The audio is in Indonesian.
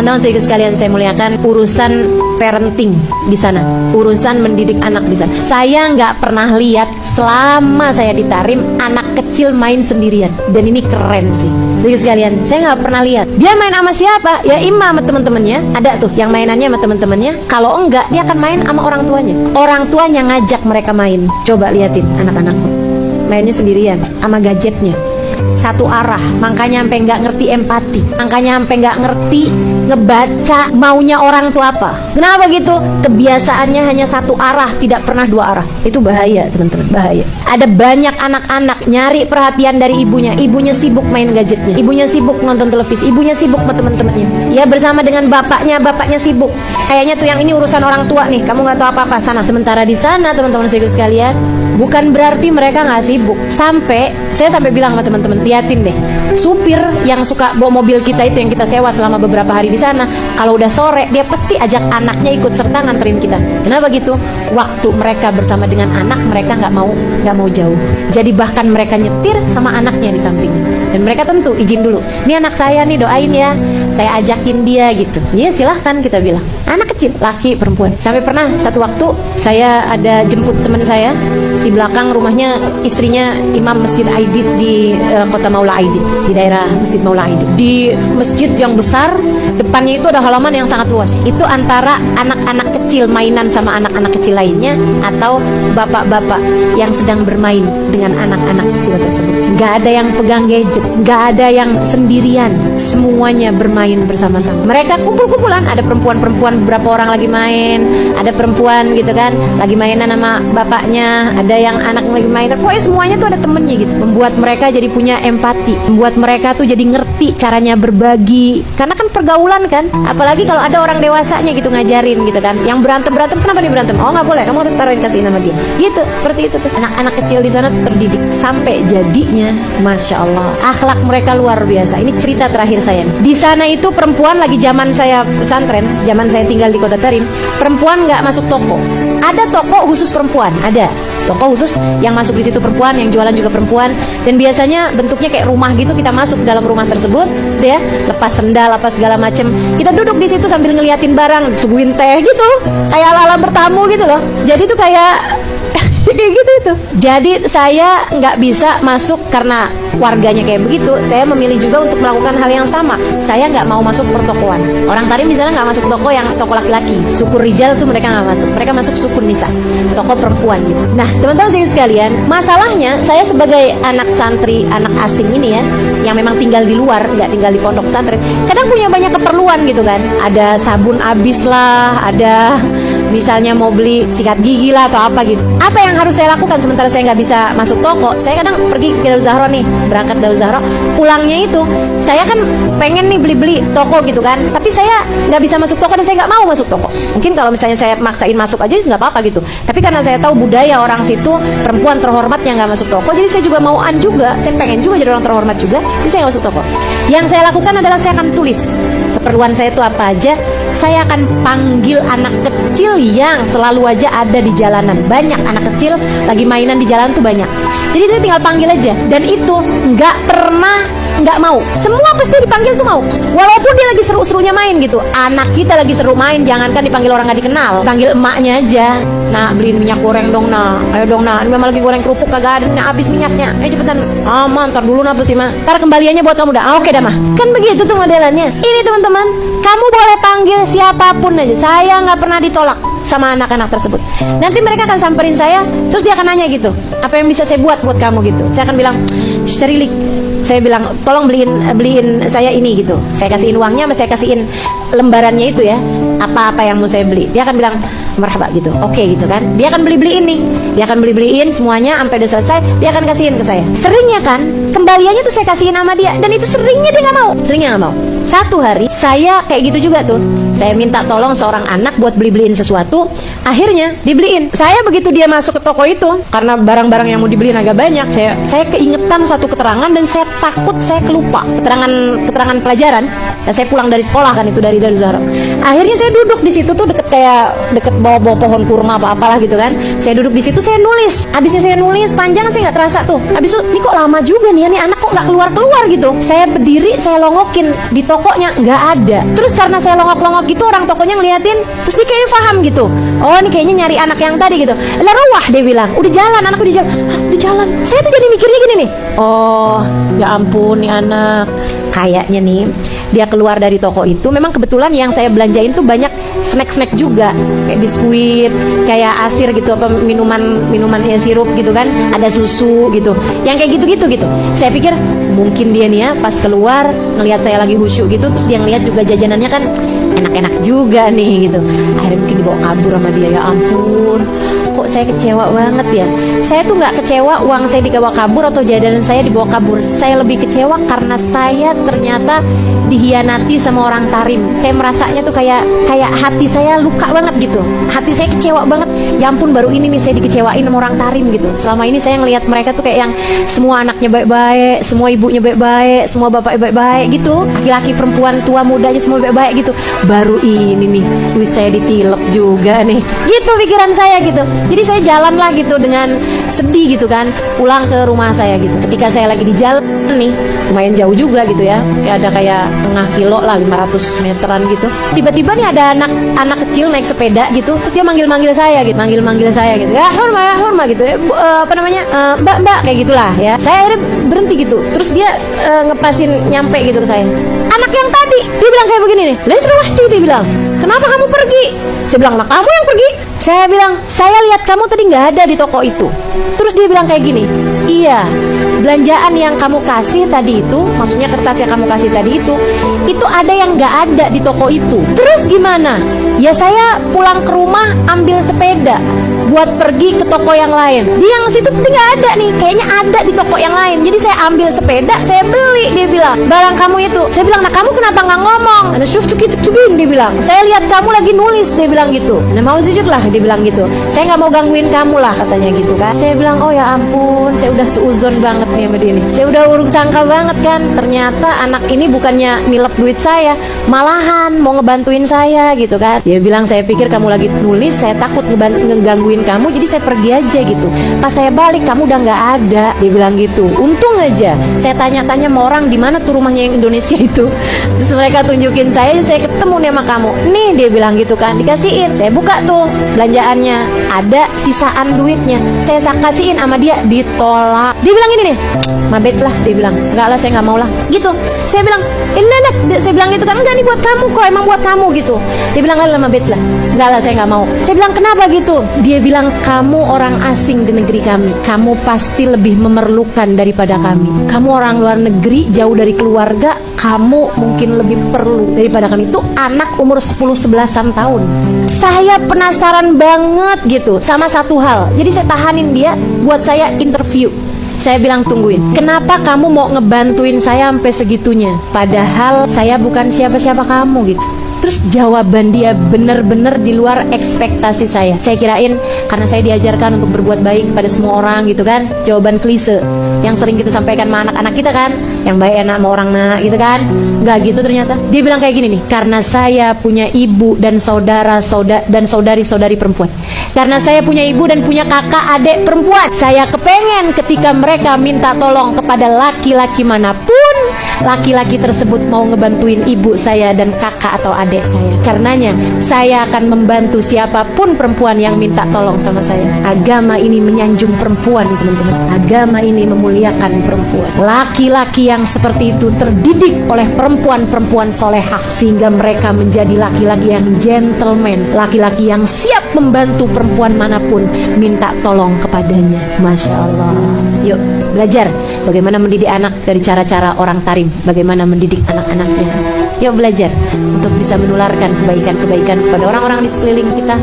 Teman-teman sekalian saya muliakan, urusan parenting di sana, urusan mendidik anak di sana. Saya nggak pernah lihat selama saya di Tarim anak kecil main sendirian, dan ini keren sih. Sekalian, saya nggak pernah lihat dia main sama siapa. Ya imam sama teman-temannya, ada tuh yang mainannya sama teman-temannya. Kalau enggak, dia akan main sama orang tuanya. Orang tuanya ngajak mereka main. Coba liatin anak-anak mainnya sendirian sama gadgetnya, satu arah. Makanya sampai nggak ngerti empati, makanya sampai nggak ngerti ngebaca maunya orang tua apa. Kenapa gitu? Kebiasaannya hanya satu arah, tidak pernah dua arah. Itu bahaya teman-teman, bahaya. Ada banyak anak-anak nyari perhatian dari ibunya. Ibunya sibuk main gadgetnya, ibunya sibuk nonton televisi, ibunya sibuk sama teman-temannya. Ya bersama dengan bapaknya, bapaknya sibuk. Kayaknya tuh yang ini urusan orang tua nih, kamu nggak tahu apa-apa, sana. Sementara di sana teman-teman sekalian, bukan berarti mereka nggak sibuk. Saya sampai bilang sama teman-teman, liatin deh, supir yang suka bawa mobil kita itu yang kita sewa selama beberapa hari di sana, kalau udah sore dia pasti ajak anaknya ikut serta nganterin kita. Kenapa gitu? Waktu mereka bersama dengan anak, mereka nggak mau jauh. Jadi bahkan mereka nyetir sama anaknya di sampingnya, dan mereka tentu izin dulu. Ini anak saya nih, doain ya, saya ajakin dia gitu. Iya silahkan, kita bilang. Anak kecil, laki perempuan. Sampai pernah satu waktu saya ada jemput teman saya di belakang rumahnya, istrinya imam Masjid Aidit di Kota Maula Aidit, di daerah Masjid Maula Aidit. Di masjid yang besar, depannya itu ada halaman yang sangat luas. Itu antara anak-anak kecil mainan sama anak-anak kecil lainnya, atau bapak-bapak yang sedang bermain dengan anak-anak kecil tersebut. Gak ada yang pegang gadget, gak ada yang sendirian, semuanya bermain bersama-sama. Mereka kumpul-kumpulan, ada perempuan-perempuan, beberapa orang lagi main, ada perempuan gitu kan, lagi mainan sama bapaknya, ada yang anak lagi mainan. Pokoknya semuanya tuh ada temennya gitu. Membuat mereka jadi punya empati, membuat mereka tuh jadi ngerti caranya berbagi. Karena kan pergaulan kan, apalagi kalau ada orang dewasanya gitu ngajarin gitu kan. Yang berantem, kenapa nih berantem? Oh nggak boleh, kamu harus taruhin kasihin sama dia. Gitu, seperti itu tuh. Anak-anak kecil di sana terdidik sampai jadinya, masya Allah, akhlak mereka luar biasa. Ini cerita terakhir saya. Di sana itu perempuan, lagi zaman saya pesantren, zaman saya tinggal di Kota Tarim, perempuan nggak masuk toko. Ada toko khusus perempuan, ada toko khusus yang masuk di situ perempuan, yang jualan juga perempuan, dan biasanya bentuknya kayak rumah gitu. Kita masuk ke dalam rumah tersebut, ya, lepas sendal, apa segala macem. Kita duduk di situ sambil ngeliatin barang, suguhin teh gitu, kayak ala-ala bertamu gitu loh. Jadi tuh kayak kayak gitu itu. Jadi saya nggak bisa masuk karena warganya kayak begitu. Saya memilih juga untuk melakukan hal yang sama. Saya nggak mau masuk pertokoan. Orang Tarim di sana nggak masuk toko yang toko laki-laki. Suku Rijal tuh mereka nggak masuk. Mereka masuk suku Nisa, toko perempuan gitu. Nah teman-teman sekalian, masalahnya saya sebagai anak santri, anak asing ini ya, yang memang tinggal di luar, nggak tinggal di pondok pesantren, kadang punya banyak keperluan gitu kan. Ada sabun habis lah, ada misalnya mau beli sikat gigi lah atau apa gitu. Apa yang harus saya lakukan sementara saya nggak bisa masuk toko? Saya kadang pergi ke Darul Zahra nih, berangkat Darul Zahra, pulangnya itu saya kan pengen nih beli-beli toko gitu kan, tapi saya nggak bisa masuk toko dan saya nggak mau masuk toko. Mungkin kalau misalnya saya maksain masuk aja nggak apa-apa gitu, tapi karena saya tahu budaya orang situ, perempuan terhormat yang nggak masuk toko, jadi saya juga mauan juga, saya pengen juga jadi orang terhormat juga, jadi saya nggak masuk toko. Yang saya lakukan adalah saya akan tulis keperluan saya itu apa aja. Saya akan panggil anak kecil yang selalu aja ada di jalanan. Banyak anak kecil lagi mainan di jalan tuh banyak. Jadi saya tinggal panggil aja. Dan itu nggak pernah nggak mau. Semua pasti dipanggil tuh mau. Walaupun dia lagi seru-serunya main gitu. Anak kita lagi seru main, jangankan dipanggil orang nggak dikenal, panggil emaknya aja. Nah beliin minyak goreng dong nah. Ayo dong nah, ini memang lagi goreng kerupuk kagak ada, nah, habis minyaknya. Ayo cepetan. Ntar dulu napa sih mah. Ntar kembaliannya buat kamu dah. Oke dah mah. Kan begitu tuh modelannya. Ini teman-teman, kamu boleh panggil siapapun aja. Saya nggak pernah ditolak sama anak-anak tersebut. Nanti mereka akan samperin saya, terus dia akan nanya gitu, apa yang bisa saya buat kamu gitu. Saya akan bilang, sterilik. Saya bilang, tolong beliin saya ini gitu. Saya kasihin uangnya, saya kasihin lembarannya itu ya. Apa-apa yang mau saya beli. Dia akan bilang, merhaba gitu. Oke gitu kan. Dia akan beli-beliin nih. Dia akan beli-beliin semuanya sampai udah selesai. Dia akan kasihin ke saya. Seringnya kan, kembaliannya tuh saya kasihin sama dia. Dan itu seringnya dia nggak mau. Seringnya nggak mau. Satu hari saya kayak gitu juga tuh. Saya minta tolong seorang anak buat beli-beliin sesuatu. Akhirnya dibeliin. Saya begitu dia masuk ke toko itu, karena barang-barang yang mau dibeliin agak banyak, saya keingetan satu keterangan dan saya takut saya kelupa keterangan pelajaran. Dan saya pulang dari sekolah kan, itu dari Zahra. Akhirnya saya duduk di situ tuh deket bawah pohon kurma apalah gitu kan. Saya duduk di situ, saya nulis. Habisnya saya nulis panjang, saya nggak terasa tuh. Habis itu, ini kok lama juga nih, ini anak kok nggak keluar gitu. Saya berdiri, saya longokin di tokonya, nggak ada. Terus karena saya longok-longok gitu, orang tokonya ngeliatin, terus dia kayaknya paham gitu. Oh, ini kayaknya nyari anak yang tadi gitu. Lah rawah, dia bilang, udah jalan, anak udah jalan. Hah, udah jalan. Saya tuh jadi mikirnya gini nih. Oh, ya ampun nih anak. Kayaknya nih dia keluar dari toko itu, memang kebetulan yang saya belanjain tuh banyak snack juga, kayak biskuit, kayak asir gitu, apa minuman ya, sirup gitu kan, ada susu gitu, yang kayak gitu. Saya pikir mungkin dia nih ya pas keluar ngelihat saya lagi khusyuk gitu, terus dia ngelihat juga jajanannya kan enak-enak juga nih gitu. Akhirnya mungkin dibawa kabur sama dia. Ya ampun, kok saya kecewa banget ya. Saya tuh nggak kecewa uang saya dibawa kabur atau jajanan saya dibawa kabur. Saya lebih kecewa karena saya ternyata dihianati sama orang Tarim. Saya merasanya tuh kayak hati saya luka banget gitu. Hati saya kecewa banget. Ya ampun, baru ini nih saya dikecewain sama orang Tarim gitu. Selama ini saya ngelihat mereka tuh kayak yang semua anaknya baik-baik, semua ibunya baik-baik, semua bapaknya baik-baik gitu. Laki-laki, perempuan, tua, mudanya semua baik-baik gitu. Baru ini nih duit saya ditilep juga nih. Gitu pikiran saya gitu. Jadi saya jalan lah gitu dengan sedih gitu kan, pulang ke rumah saya gitu. Ketika saya lagi di jalan nih, lumayan jauh juga gitu ya, ada kayak tengah kilo lah, 500 meteran gitu. Tiba-tiba nih ada anak kecil naik sepeda gitu, terus dia manggil saya gitu, ya Hurma gitu ya, mbak kayak gitulah ya. Saya akhirnya berhenti gitu, terus dia ngepasin nyampe gitu ke saya. Anak yang tadi, dia bilang kayak begini nih, Lesrawahti, dia bilang, kenapa kamu pergi? Saya bilang, lah kamu yang pergi. Saya bilang, saya lihat kamu tadi nggak ada di toko itu. Terus dia bilang kayak gini, iya, belanjaan yang kamu kasih tadi itu, maksudnya kertas yang kamu kasih tadi itu ada yang nggak ada di toko itu. Terus gimana? Ya saya pulang ke rumah ambil sepeda buat pergi ke toko yang lain. Di yang situ tadi nggak ada nih, kayaknya ada di toko yang lain. Jadi saya ambil sepeda, saya beli. Dia bilang, barang kamu itu. Saya bilang, nah kamu kenapa nggak ngomong? Nah syuf cubin, dia bilang. Saya lihat kamu lagi nulis, dia bilang gitu. Nah mau sujud lah, dia bilang gitu. Saya nggak mau gangguin kamu lah, katanya gitu kan. Saya bilang, oh ya ampun, saya udah seuzon banget nih sama dia nih. Saya udah urung sangka banget kan. Ternyata anak ini bukannya nilep duit saya, malahan mau ngebantuin saya gitu kan. Dia bilang, saya pikir kamu lagi nulis, saya takut ngegangguin kamu, jadi saya pergi aja gitu. Pas saya balik kamu udah nggak ada, dia bilang gitu. Untung aja saya tanya-tanya sama orang di mana tuh rumahnya yang Indonesia itu. Terus mereka tunjukin saya ketemu nih sama kamu. Nih, dia bilang gitu kan, dikasihin. Saya buka tuh belanjaannya, ada sisaan duitnya. Saya kasihin sama dia, ditolak. Dia bilang ini nih, mabet lah, dia bilang. Enggak lah, saya nggak mau lah. Gitu. Saya bilang, saya bilang gitu kan, enggak nih buat kamu kok, emang buat kamu gitu. Dia bilang, enggak lah, mabet lah. Enggak lah, saya nggak mau. Saya bilang, kenapa gitu? Dia bilang, kamu orang asing di negeri kami, kamu pasti lebih memerlukan daripada kami. Kamu orang luar negeri, jauh dari keluarga, kamu mungkin lebih perlu daripada kami. Itu anak umur 10-11an tahun. Saya penasaran banget gitu sama satu hal. Jadi saya tahanin dia buat saya interview. Saya bilang, tungguin, kenapa kamu mau ngebantuin saya sampai segitunya? Padahal saya bukan siapa-siapa kamu gitu. Terus jawaban dia benar-benar di luar ekspektasi saya. Saya kirain karena saya diajarkan untuk berbuat baik pada semua orang gitu kan. Jawaban klise yang sering kita sampaikan sama anak-anak kita kan, yang baik enak sama orang nak gitu kan. Nggak gitu ternyata. Dia bilang kayak gini nih, karena saya punya ibu dan saudari-saudari perempuan. Karena saya punya ibu dan punya kakak adik perempuan. Saya kepengen ketika mereka minta tolong kepada laki-laki manapun, laki-laki tersebut mau ngebantuin ibu saya dan kakak atau adik saya. Karenanya saya akan membantu siapapun perempuan yang minta tolong sama saya. Agama ini menyanjung perempuan, teman-teman. Agama ini memuliakan perempuan. Laki-laki yang seperti itu terdidik oleh perempuan-perempuan solehah, sehingga mereka menjadi laki-laki yang gentleman, laki-laki yang siap membantu perempuan manapun minta tolong kepadanya. Masya Allah. Yuk belajar bagaimana mendidik anak dari cara-cara orang Tarim, bagaimana mendidik anak-anaknya. Yuk belajar untuk bisa menularkan kebaikan-kebaikan kepada orang-orang di sekeliling kita.